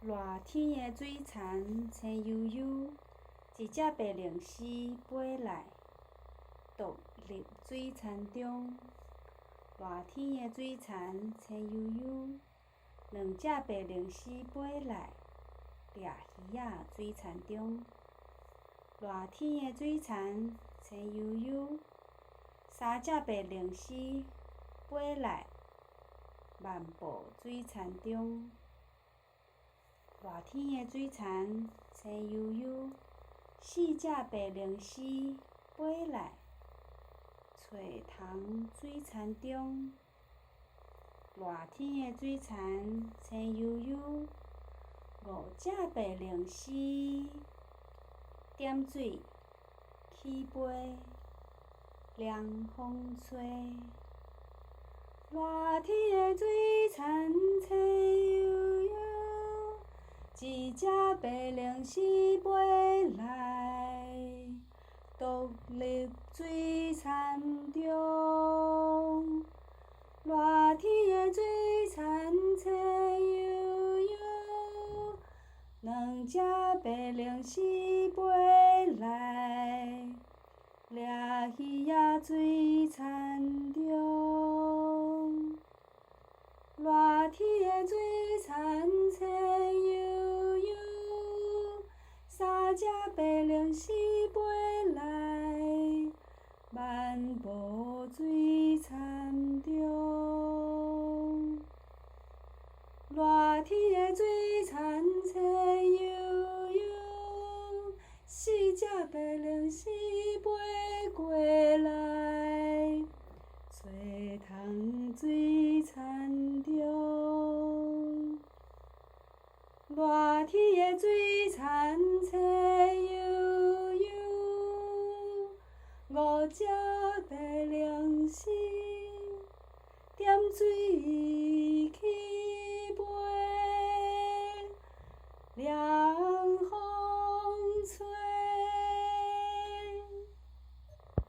热天的水田青悠悠，一隻白翎鷥飛來，獨立水田中。熱天的水田青悠悠，兩隻白翎鷥飛來，掠魚仔水田中。熱天的水田青悠悠，三隻白翎鷥飛來，漫步水田中。熱天的水田青悠悠，四隻白翎鷥飛來，揣蟲水田中。熱天的水田青悠悠，五隻白翎鷥點水起飛，涼風吹。熱天的水田青悠悠，一隻白翎鷥飛來，獨立水田中。熱天的水田青悠悠，兩隻白翎鷥飛來，掠魚仔水田中。熱天的水田青悠悠，三隻白翎鷥飛來，漫步水田中。熱天的水田青悠悠，四隻白翎鷥飛過來，吹蟲水田中。熱天的水田青悠悠，五隻白翎鷥點水起飛，掠